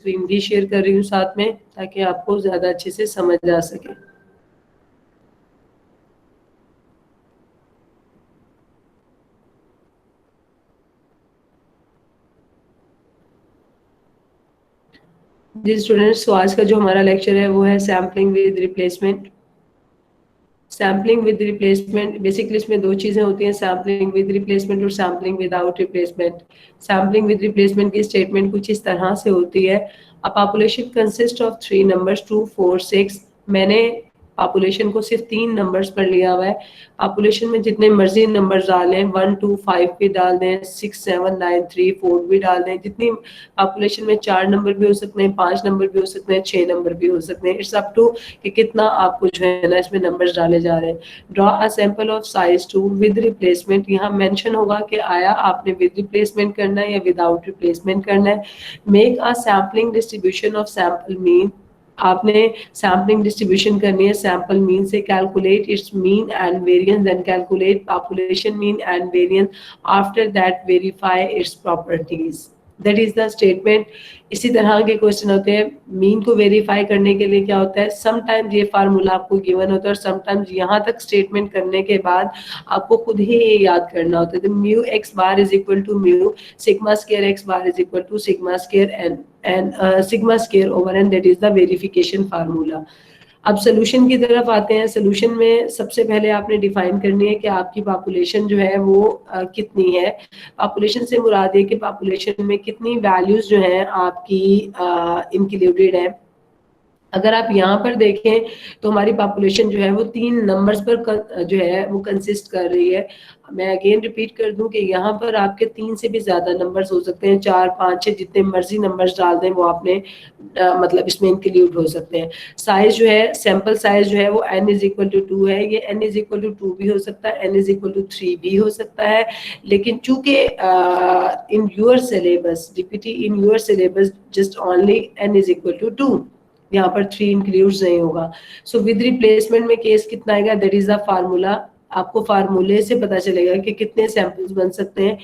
Screen भी share कर रही हूँ साथ में, ताकि आपको ज़्यादा अच्छे से समझ आ सके। जी स्टूडेंट्स, तो आज का जो हमारा लेक्चर है वो है sampling with replacement. Sampling with replacement, basically इसमें दो चीज़ें होती हैं, सैम्पलिंग विद रिप्लेसमेंट और sampling without replacement. Sampling with replacement की स्टेटमेंट कुछ इस तरह से होती है, a population consist of 3 numbers 2, 4, 6। मैंने पॉपुलेशन को सिर्फ 3 नंबर्स पर लिया हुआ है। पॉपुलेशन में जितने मर्जी नंबर्स डालें, 1, 2, 5 भी डाल दें, 6, 7, 9, 3, 4 भी डाल दें। जितनी पॉपुलेशन में 4 नंबर भी हो सकते हैं, 5 नंबर भी हो सकते हैं, 6 नंबर भी हो सकते हैं। इट्स अप टू कि कितना आपको जो है ना इसमें नंबर्स डाले जा रहे हैं। Draw a sample of size 2 with replacement. यहाँ मेंशन होगा कि आया आपने विद रिप्लेसमेंट करना है या विदाउट रिप्लेसमेंट करना है। Make a sampling distribution of sample mean. आपने सैम्पलिंग डिस्ट्रीब्यूशन करनी है सैंपल मीन से। Calculate its mean and variance, then calculate population mean and variance. After that verify its properties. That is the statement. इसी तरह के question होते हैं। Mean को वेरीफाई करने के लिए क्या होता है, समटाइम्स ये फार्मूला आपको गिवन होता है और समटाइम्स यहाँ तक स्टेटमेंट करने के बाद आपको खुद ही ये याद करना होता है। तो mu X bar is equal to mu sigma square x bar is equal to sigma square N and sigma square over N, that is the verification formula. अब सोल्यूशन की तरफ आते हैं। सोल्यूशन में सबसे पहले आपने डिफाइन करनी है कि आपकी पॉपुलेशन जो है वो कितनी है। पॉपुलेशन से मुराद है कि पॉपुलेशन में कितनी वैल्यूज जो हैं आपकी इंक्लूडेड है। अगर आप यहाँ पर देखें तो हमारी पॉपुलेशन जो है वो 3 नंबर्स पर जो है वो कंसिस्ट कर रही है। मैं अगेन रिपीट कर दूं कि यहाँ पर आपके 3 से भी ज्यादा नंबर्स हो सकते हैं, 4, 5, 6 जितने मर्जी नंबर्स डाल दें वो आपने मतलब इसमें इंक्लूड हो सकते हैं। साइज जो है, सैंपल साइज जो है वो n इज इक्वल टू 2 है। ये n इज इक्वल टू 2 भी हो सकता है, n इज इक्वल टू 3 भी हो सकता है। लेकिन चूंकि in your syllabus DPT in your syllabus just only n is equal to 2, यहाँ पर 3 इंक्लूड्स नहीं होगा। सो विद रिप्लेसमेंट में केस कितना आएगा, दैट इज द फार्मूला। आपको फार्मूले से पता चलेगा कि कितने सैंपल्स बन सकते हैं।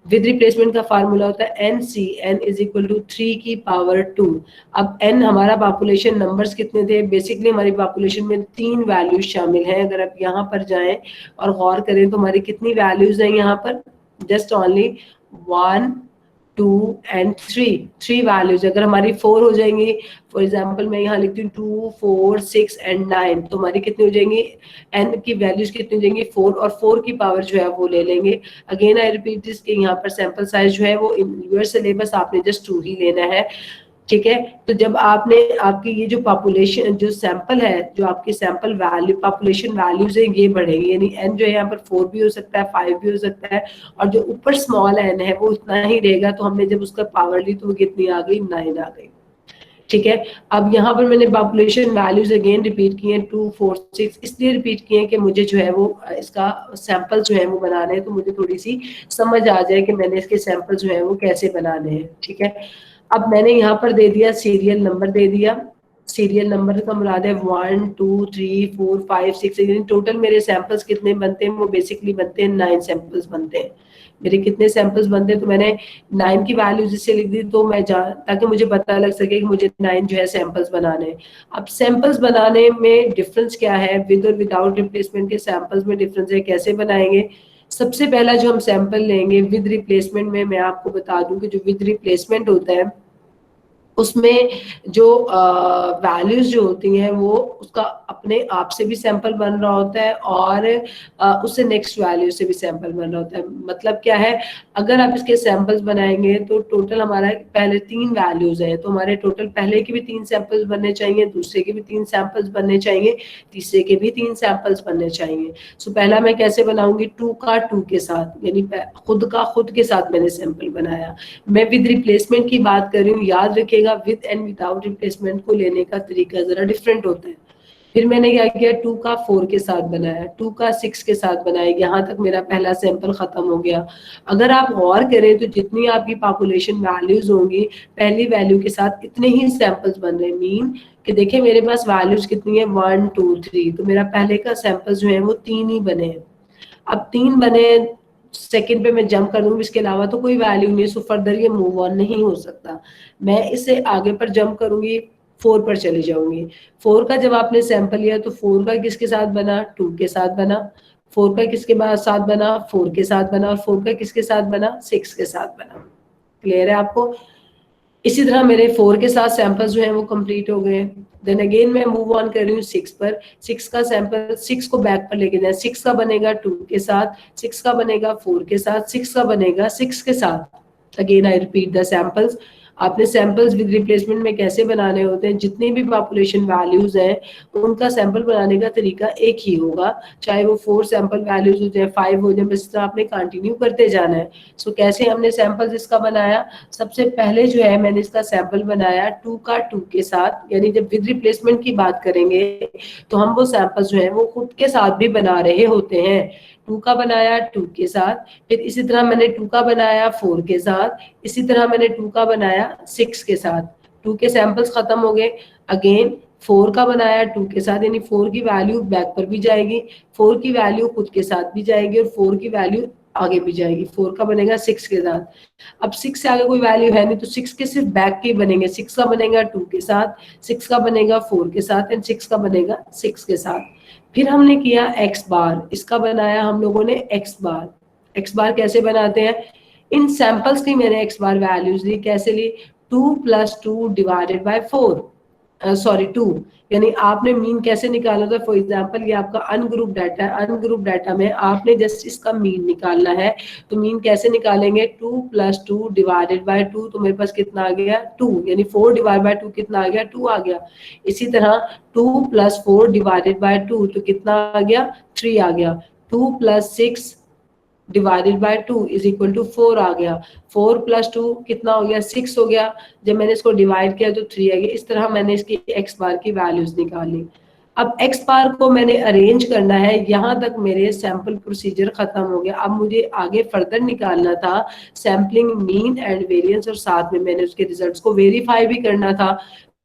विद रिप्लेसमेंट का फार्मूला होता है N C, N is equal to 3 की पावर 2। अब एन हमारा पॉपुलेशन नंबर्स कितने थे, बेसिकली हमारी पॉपुलेशन में 3 वैल्यूज शामिल हैं। अगर आप यहाँ पर जाएं और गौर करें तो हमारी कितनी वैल्यूज हैं यहाँ पर, जस्ट ओनली 1, 2 एंड 3 वैल्यूज। अगर हमारी 4 हो जाएंगी, फॉर एग्जाम्पल मैं यहाँ लिखती हूँ 2, 4, 6 एंड 9, तो हमारी कितनी हो जाएंगी, एन की वैल्यूज कितनी हो जाएंगी 4, और 4 की पावर जो है वो ले लेंगे। अगेन आई रिपीट दिस कि यहाँ पर सैंपल साइज जो है वो इन योर सिलेबस आपने जस्ट 2 ही लेना है, ठीक है। तो जब आपने आपकी ये जो पॉपुलेशन जो सैंपल है, जो आपकी सैंपल वैल्यू पॉपुलेशन वैल्यूज है ये बढ़ेंगे, यानी एन जो है यहाँ पर 4 भी हो सकता है, 5 भी हो सकता है, और जो ऊपर स्मॉल एन है वो उतना ही रहेगा। तो हमने जब उसका पावर ली तो वो कितनी आ गई, 9 आ गई, ठीक है। अब यहाँ पर मैंने पॉपुलेशन वैल्यूज अगेन रिपीट किए हैं 2, 4, 6, इसलिए रिपीट किए हैं कि मुझे जो है वो इसका सैंपल जो है वो बनाने हैं, तो मुझे थोड़ी सी समझ आ जाए कि मैंने इसके सैंपल जो है वो कैसे बनाने हैं, ठीक है। अब मैंने यहाँ पर दे दिया सीरियल नंबर दे दिया। सीरियल नंबर का मुराद है 1, 2, 3, 4, 5, 6, यानी टोटल मेरे सैंपल्स कितने बनते हैं, वो बेसिकली बनते हैं 9 सैंपल्स बनते हैं। मेरे कितने सैंपल्स बनते हैं, तो मैंने 9 की वैल्यू जिससे लिख दी, तो मैं ताकि मुझे पता लग सके कि मुझे 9 जो है सैंपल्स बनाने हैं। अब सैंपल्स बनाने में डिफरेंस क्या है, विद और विदाउट रिप्लेसमेंट के सैंपल्स में डिफरेंस है, कैसे बनाएंगे। सबसे पहला जो हम सैंपल लेंगे विद रिप्लेसमेंट में, मैं आपको बता दूं कि जो विद रिप्लेसमेंट होता है उसमें जो वैल्यूज जो होती हैं वो उसका अपने आप से भी सैंपल बन रहा होता है, और उससे नेक्स्ट वैल्यू से भी सैंपल बन रहा होता है। मतलब क्या है, अगर आप इसके सैंपल्स बनाएंगे तो टोटल हमारा पहले 3 वैल्यूज हैं, तो हमारे टोटल पहले के भी 3 सैंपल्स बनने चाहिए, दूसरे के भी 3 सैंपल्स बनने चाहिए, तीसरे के भी 3 सैंपल्स बनने चाहिए। सो पहला मैं कैसे बनाऊंगी, 2 का 2 के साथ, यानी खुद का खुद के साथ मैंने सैंपल बनाया। मैं विद रिप्लेसमेंट की बात कर रही हूँ, याद रखिएगा विद एंड विदाउट रिप्लेसमेंट को लेने का तरीका जरा डिफरेंट होता है। फिर मैंने क्या किया, 2 का 4 के साथ बनाया, 2 का 6 के साथ बनाया, यहाँ तक मेरा पहला सैंपल खत्म हो गया। अगर आप गौर करें तो जितनी आपकी पॉपुलेशन वैल्यूज होंगी, पहली वैल्यू के साथ इतने ही सैंपल्स बन रहे हैं। मीन कि देखिए मेरे पास वैल्यूज कितनी है, 1, 2, 3, तो मेरा पहले का सैंपल जो है वो 3 ही बने हैं। अब 3 बने सेकंड पे मैं जंप कर दूंगी, इसके अलावा तो कोई वैल्यू नहीं है, सो फर्दर ये मूव ऑन नहीं हो सकता। मैं इसे आगे पर जंप करूंगी, 4 पर चली जाऊंगी। 4 का जब आपने सैंपल लिया तो 4 का किसके साथ बना, 2 के साथ बना। 4 का किसके साथ बना, 4 के साथ बना। और 4 का किसके साथ बना, 6 के साथ बना। क्लियर है आपको? इसी तरह मेरे 4 के साथ सैंपल्स जो हैं वो कंप्लीट हो गए। देन अगेन मैं मूव ऑन कर रही हूँ 6 पर। 6 का सैंपल, 6 को बैक पर लेके जाए। 6 का बनेगा 2 के साथ, 6 का बनेगा 4 के साथ, 6 का बनेगा 6 के साथ। Again I repeat the samples. आपने सैंपल्स विद रिप्लेसमेंट में कैसे बनाने होते हैं, जितनी भी पॉपुलेशन वैल्यूज हैं उनका सैंपल बनाने का तरीका एक ही होगा, चाहे वो 4 सैंपल वैल्यूज हो जाए, 5 हो जाए, बस तरह आपने कंटिन्यू करते जाना है। सो कैसे हमने सैंपल्स इसका बनाया, सबसे पहले जो है मैंने इसका सैंपल बनाया 2 का 2 के साथ, यानी जब विद रिप्लेसमेंट की बात करेंगे तो हम वो सैंपल्स जो है वो खुद के साथ भी बना रहे होते हैं। 2 का बनाया 2 के साथ, फिर इसी तरह मैंने 2 का बनाया 4 के साथ, इसी तरह मैंने 2 का बनाया 6 के साथ। 2 के सैंपल्स खत्म हो गए। अगेन 4 का बनाया 2 के साथ, यानी 4 की वैल्यू बैक पर भी जाएगी, 4 की वैल्यू खुद के साथ भी जाएगी और 4 की वैल्यू आगे भी जाएगी। 4 का बनेगा 6 के साथ। अब 6 से आगे कोई वैल्यू है नहीं तो 6 के सिर्फ बैक के बनेंगे। 6 का बनेगा 2 के साथ, 6 का बनेगा 4 के साथ एंड 6 का बनेगा 6 के साथ। फिर हमने किया एक्स बार, इसका बनाया हम लोगों ने एक्स बार। एक्स बार कैसे बनाते हैं, इन सैंपल्स की मैंने एक्स बार वैल्यूज ली। कैसे ली, 2 + 2 डिवाइडेड बाय 4, सॉरी 2, यानी आपने मीन कैसे निकाला था। फॉर एग्जांपल ये आपका अनग्रुप डाटा है, अनग्रुप डाटा में आपने जस्ट इसका मीन निकालना है, तो मीन कैसे निकालेंगे, 2 + 2 डिवाइडेड बाय 2, तो मेरे पास कितना आ गया 2, यानी 4 डिवाइड बाय 2 कितना आ गया 2 आ गया। इसी तरह 2 + 4 डिवाइडेड बाय 2 तो कितना आ गया 3 आ गया। 2 + 6 divided by 2 is equal to 4 आ गया। 4 + 2 कितना हो गया 6 हो गया। जब मैंने इसको डिवाइड किया तो 3 आ गया। इस तरह मैंने इसकी एक्स बार की वैल्यूज निकाली। अब एक्स बार को मैंने अरेंज करना है, यहाँ तक मेरे सैंपल प्रोसीजर खत्म हो गया। अब मुझे आगे फर्दर निकालना था सैम्पलिंग मीन एंड वेरिएंस, और साथ में मैंने उसके रिजल्ट्स को वेरीफाई भी करना था।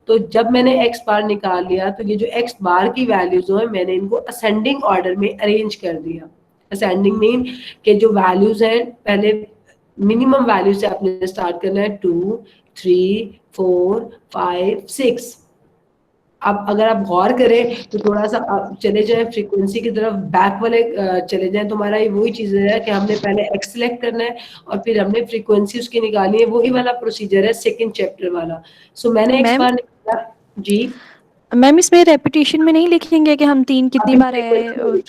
तो जब मैंने एक्स बार निकाल लिया तो ये जो एक्स बार की वैल्यूज हैं मैंने इनको असेंडिंग ऑर्डर में अरेंज कर दिया। असेंडिंग मीन के जो वैल्यूज हैं पहले मिनिमम वैल्यू से आपने स्टार्ट करना है, 2, 3, 4, 5, 6। अब अगर आप गौर करें तो थोड़ा सा चले जाएं फ्रीक्वेंसी की तरफ, बैक वाले चले जाएं तो हमारा ये वही चीज है कि हमने पहले एक्स सेलेक्ट करना है और फिर हमने फ्रीक्वेंसी उसकी निकालनी है। वही वाला प्रोसीजर है सेकंड चैप्टर वाला। सो मैंने एक्स बार निकाला जी। मैम इसमें रेपिटेशन में नहीं लिखेंगे कि हम 3 कितनी बार आए, और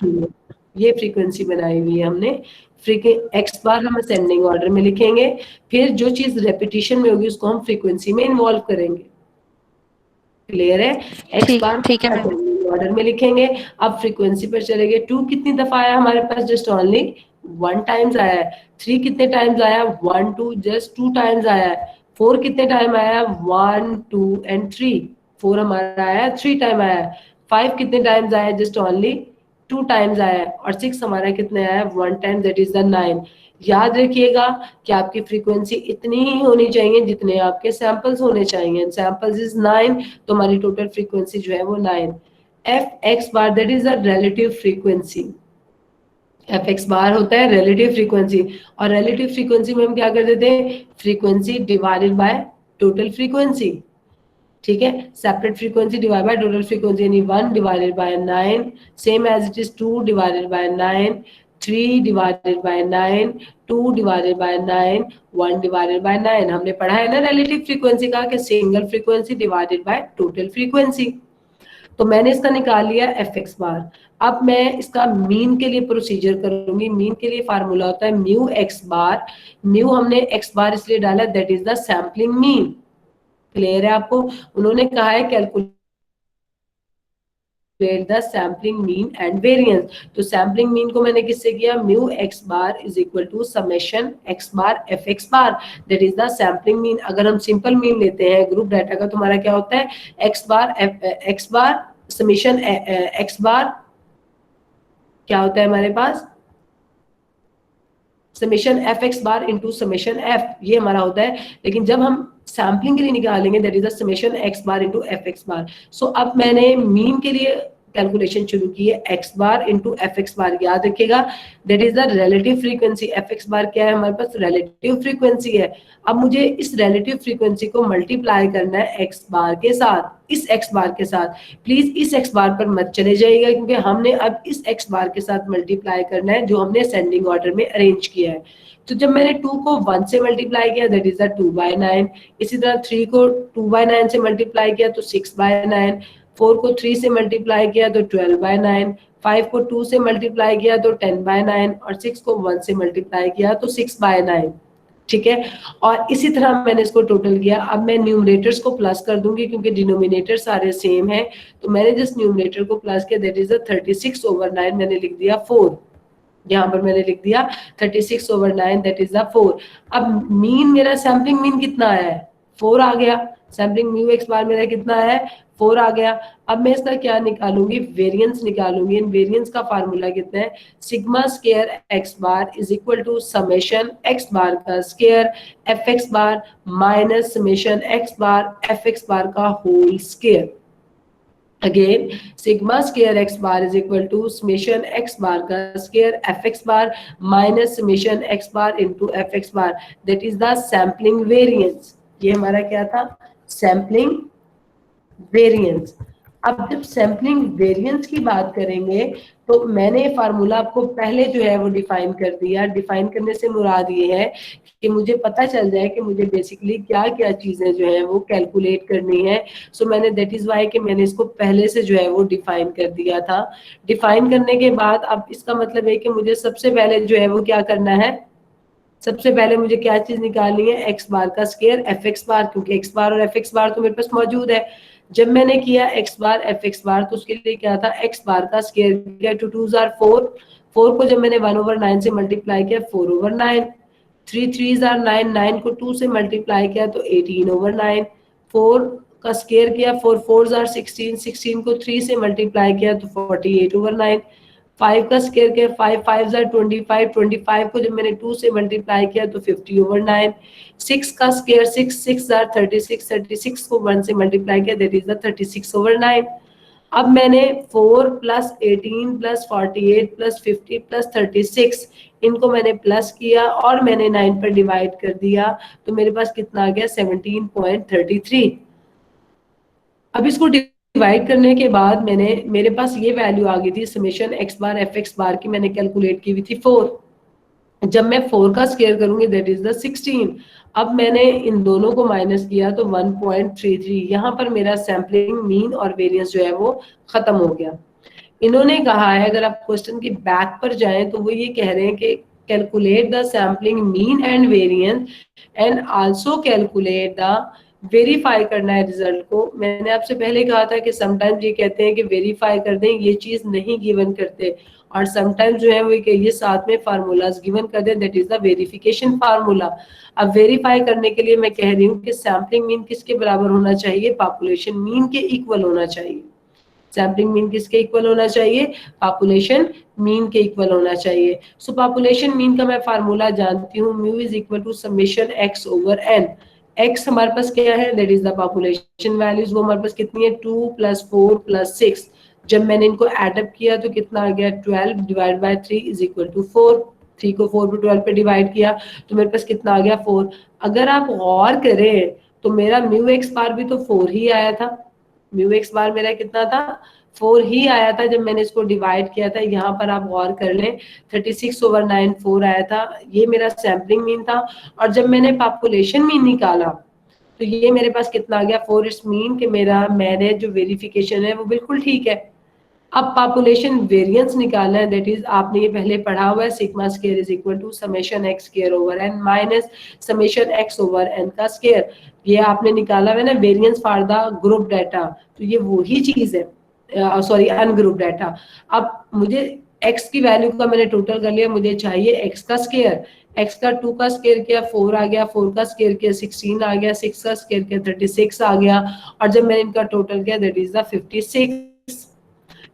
ये फ्रीक्वेंसी बनाई हुई है हमने। एक्स बार हम असेंडिंग ऑर्डर में लिखेंगे, फिर जो चीज रेपिटेशन में होगी उसको हम फ्रीक्वेंसी में इन्वॉल्व करेंगे। क्लियर है? एक्स बार ठीक है मैम। असेंडिंग ऑर्डर में लिखेंगे। अब फ्रीक्वेंसी पर चलेंगे। 2 कितनी दफा आया हमारे पास, जस्ट ओनली 1 टाइम्स आया है। 3 कितने टाइम्स आया, 1 2 जस्ट 2 टाइम्स आया है। 4 कितने टाइम आया, 1 2 एंड 3, 4 हमारा आया 3 टाइम आया है। 5 कितने टाइम्स आया, जस्ट ओनली 2 टाइम्स आया है। और 6 हमारा कितने आया, 1 टाइम, दैट इज द 9। याद रखिएगा कि आपकी फ्रीक्वेंसी इतनी ही होनी चाहिए जितने आपके सैंपल्स होने चाहिए। सैंपल्स इज 9, तो हमारी टोटल फ्रीक्वेंसी जो है वो 9। F x bar that is the relative frequency. F x bar होता है रिलेटिव फ्रीक्वेंसी, और रिलेटिव फ्रीक्वेंसी में हम क्या कर देते हैं, frequency divided by total frequency. ठीक है, separate frequency divide by total frequency, यानी 1 divided by 9, same as it is 2 divided by 9, 3 divided by 9, 2 divided by 9, 1 divided by 9। हमने पढ़ा है ना रिलेटिव फ्रीक्वेंसी का कि single frequency divided by total frequency. तो मैंने इसका निकाल लिया एफ एक्स बार। अब मैं इसका मीन के लिए प्रोसीजर करूंगी। मीन के लिए फार्मूला होता है म्यू एक्स बार। म्यू हमने एक्स बार इसलिए डाला that is the sampling mean. Clear है आपको? उन्होंने कहा है calculate the sampling mean and variance. तो सैम्पलिंग मीन को मैंने किससे किया, mu X bar is equal to summation x bar F x bar, that is the sampling mean. अगर हम सिंपल मीन लेते हैं ग्रुप डाटा का तो हमारा क्या होता है, एक्स बार समेशन एक्स बार क्या होता है हमारे पास, summation F x bar into summation F, ये हमारा होता है। लेकिन जब हम सैम्पलिंग के लिए निकालेंगे that is the summation x bar into f x bar. So अब मैंने मीन के लिए कैलकुलेशन शुरू की है x bar into f x bar. याद रखिएगा that is the relative frequency. F x bar क्या है हमारे पास, रिलेटिव फ्रीक्वेंसी है। अब मुझे इस रिलेटिव फ्रीक्वेंसी को मल्टीप्लाई करना है एक्स बार के साथ, इस एक्स बार के साथ। प्लीज इस एक्स बार पर मत चले जाइएगा क्योंकि हमने अब इस एक्स बार के साथ मल्टीप्लाई करना है जो हमने असेंडिंग ऑर्डर में अरेंज किया है। तो जब मैंने 2 को 1 से मल्टीप्लाई किया दैट इज द 2/9। इसी तरह 3 को 2/9 से मल्टीप्लाई किया तो 6/9। 4 को 3 से मल्टीप्लाई किया तो 12/9। 5 को 2 से मल्टीप्लाई किया तो 10/9 और 6 को 1 से मल्टीप्लाई किया तो 6/9। ठीक है, और इसी तरह मैंने इसको टोटल किया। अब मैं न्यूमरेटर्स को प्लस कर दूंगी क्योंकि डिनोमिनेटर सारे सेम है, तो मैंने जिस न्यूमरेटर को प्लस किया दैट इज 36/9 मैंने लिख दिया 4। यहाँ पर मैंने लिख दिया 36/9 दैट इज द 4। अब मीन मेरा सैम्पलिंग मीन कितना आया है, 4 आ गया। सैम्पलिंग म्यू एक्स बार मेरा कितना है, 4 आ गया। अब मैं इसका क्या निकालूंगी, वेरिएंस निकालूंगी। इन वेरिएंस का फार्मूला कितना है, sigma square x bar is equal to summation x bar का square f x bar minus summation x bar F x bar का whole square. Again, sigma square x bar is equal to summation x bar का square fx bar minus summation x bar into fx bar, that is the sampling variance। ये हमारा क्या था, sampling variance। अब जब sampling variance की बात करेंगे तो मैंने फार्मूला आपको पहले जो है वो डिफाइन कर दिया। डिफाइन करने से मुराद ये है कि मुझे पता चल जाए कि मुझे बेसिकली क्या क्या चीजें जो है वो कैलकुलेट करनी है। सो मैंने दैट इज वाई कि मैंने इसको पहले से जो है वो डिफाइन कर दिया था। डिफाइन करने के बाद अब इसका मतलब है कि मुझे सबसे पहले जो है वो क्या करना है, सबसे पहले मुझे क्या चीज निकालनी है, एक्स बार का स्क्वायर एफ एक्स बार, क्योंकि एक्स बार और एफ एक्स बार तो मेरे पास मौजूद है। जब मैंने किया एक्स बार एफ एक्स बार तो उसके लिए क्या था, एक्स बार का स्क्वायर किया, 2 2s are 4। 4 को जब मैंने 1/9 से मल्टीप्लाई किया 4/9। 3 3s are 9। 9 को 2 से मल्टीप्लाई किया तो 18/9। 4 का स्क्वायर किया, 4 4s are 16। 16 को 3 से मल्टीप्लाई किया तो 48/9। 5 का स्क्वायर किया, 5 5s are 25। 25 को जब मैंने 2 से मल्टीप्लाई किया तो 50/9। 6 का स्क्वायर 6 6 are 36। 36 को 1 से मल्टीप्लाई किया दैट इज द 36/9। अब मैंने 4 प्लस 18 प्लस 48 प्लस 50 प्लस 36 इनको मैंने प्लस किया और मैंने 9 पर डिवाइड कर दिया तो मेरे पास कितना आ गया, 17.33। अब इसको डिवाइड करने के बाद मेरे पास ये वैल्यू आ गई थी summation x bar F x बार की, मैंने कैलकुलेट की हुई थी 4। जब मैं 4 का स्क्वायर करूंगी दैट इज द 16। अब मैंने इन दोनों को माइनस किया तो 1.33। यहाँ पर मेरा सैम्पलिंग मीन और वेरिएंस जो है वो खत्म हो गया। इन्होंने कहा है, अगर आप क्वेश्चन की बैक पर जाएं तो वो ये कह रहे हैं कि calculate the sampling mean and variance and also calculate the, verify करना है रिजल्ट को। मैंने आपसे पहले कहा था कि समटाइम्स ये कहते हैं कि वेरीफाई कर दें, ये चीज नहीं गिवन करते, और समटाइम्स जो है वो ये साथ में फार्मूलाज गिवन कर दें, that is the verification formula. अब वेरीफाई करने के लिए मैं कह रही हूँ कि सैम्पलिंग मीन किसके बराबर होना चाहिए, पॉपुलेशन मीन के इक्वल होना चाहिए। सैम्पलिंग मीन किसके इक्वल होना चाहिए, पॉपुलेशन मीन के इक्वल होना चाहिए। सो पॉपुलेशन मीन का मैं फार्मूला जानती हूँ, mu is equal to summation X over N. X हमारे पास क्या है, that is the population values, वो हमारे पास कितनी है 2 + 4 + 6। जब मैंने इनको एडअप किया तो कितना आ गया, 12 divide by 3 is equal to 4। 3 को 4 पे 12 पे डिवाइड किया तो मेरे पास कितना आ गया 4। अगर आप गौर करें तो मेरा म्यू एक्स बार भी तो 4 ही आया था। म्यू एक्स बार मेरा कितना था, 4 ही आया था जब मैंने इसको डिवाइड किया था। यहाँ पर आप गौर कर लें 36/9 4 आया था, ये मेरा सैम्पलिंग मीन था। और जब मैंने पॉपुलेशन मीन निकाला तो ये मेरे पास कितना आ गया 4। इट्स मीन कि मैंने जो वेरिफिकेशन है वो बिल्कुल ठीक है। अब पॉपुलेशन वेरिएंस निकालना है, दैट इज आपने ये पहले पढ़ा हुआ है, sigma square is equal to summation X square over N minus summation X over N का स्क्वायर। ये आपने निकाला हुआ है ना, variance for the group data, तो ये वही चीज है, सॉरी अनग्रुप डाटा। अब मुझे x की वैल्यू का मैंने टोटल कर लिया, मुझे चाहिए x का स्क्वायर। x का 2 का स्क्वायर किया 4 आ गया, 4 का स्क्वायर किया 16 आ गया, 6 का स्क्वायर किया 36 आ गया, और जब मैंने इनका टोटल किया दैट इज द 56।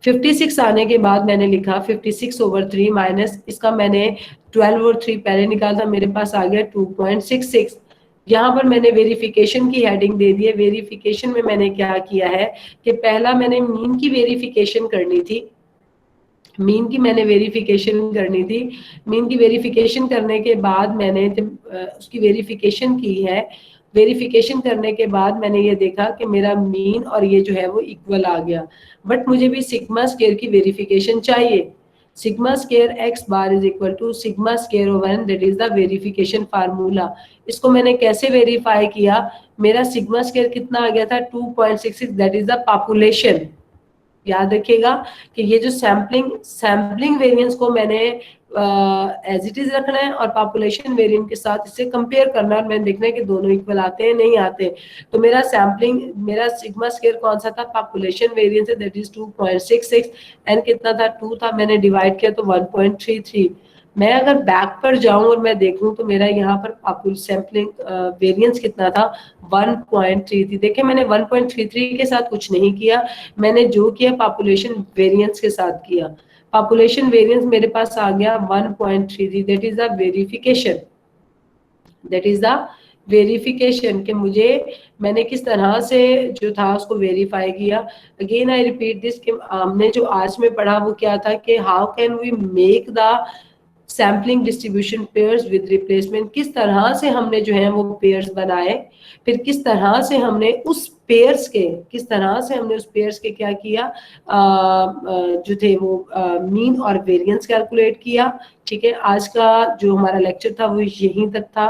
56 आने के बाद मैंने लिखा 56/3 माइनस इसका मैंने 12/3 पहले निकाला था, मेरे पास आ गया 2.66। यहाँ पर मैंने वेरिफिकेशन की हेडिंग दे दी है। वेरिफिकेशन में मैंने क्या किया है कि पहला मैंने मीन की वेरिफिकेशन करनी थी, मीन की मैंने वेरिफिकेशन करनी थी। मीन की वेरिफिकेशन करने के बाद मैंने जब उसकी वेरिफिकेशन की है, वेरिफिकेशन करने के बाद मैंने ये देखा कि मेरा मीन और ये जो है वो इक्वल आ गया, बट मुझे भी सिग्मा स्क्वायर की वेरिफिकेशन चाहिए। Sigma square x bar is equal to sigma square over n, that is the verification formula. इसको मैंने कैसे वेरीफाई किया, मेरा सिग्मा स्क्वायर कितना आ गया था 2.66, दैट इज द पॉपुलेशन। याद रखिएगा कि ये जो सैम्पलिंग वेरिएंस को मैंने एज इट इज रखना है और पॉपुलेशन वेरिएंट के साथ इसे कंपेयर करना है और मैंने देखना है कि दोनों इक्वल आते हैं नहीं आते। तो मेरा मेरा सिग्मा स्क्वायर कौन सा था, पॉपुलेशन वेरिएंस है, दैट इज 2.66। एन कितना था, 2 था, मैंने डिवाइड किया तो 1.33। मैं अगर बैक पर जाऊं और मैं देखूं तो मेरा यहाँ पर सैम्पलिंग वेरिएंस कितना था, 1.33। देखिए मैंने 1.33 के साथ कुछ नहीं किया, मैंने जो किया पॉपुलेशन वेरिएंस के साथ किया। पॉपुलेशन वेरिएंस मेरे पास आ गया 1.33, that is the verification, that is the verification कि मैंने किस तरह से जो था उसको वेरीफाई किया। अगेन आई रिपीट दिस कि हमने जो आज में पढ़ा वो क्या था कि how can we make the sampling distribution pairs with replacement, किस तरह से हमने जो है वो पेयर्स बनाए, फिर किस तरह से हमने उस पेयर्स के क्या किया, जो थे वो मीन और वेरिएंस कैलकुलेट किया। ठीक है, आज का जो हमारा लेक्चर था वो यहीं तक था।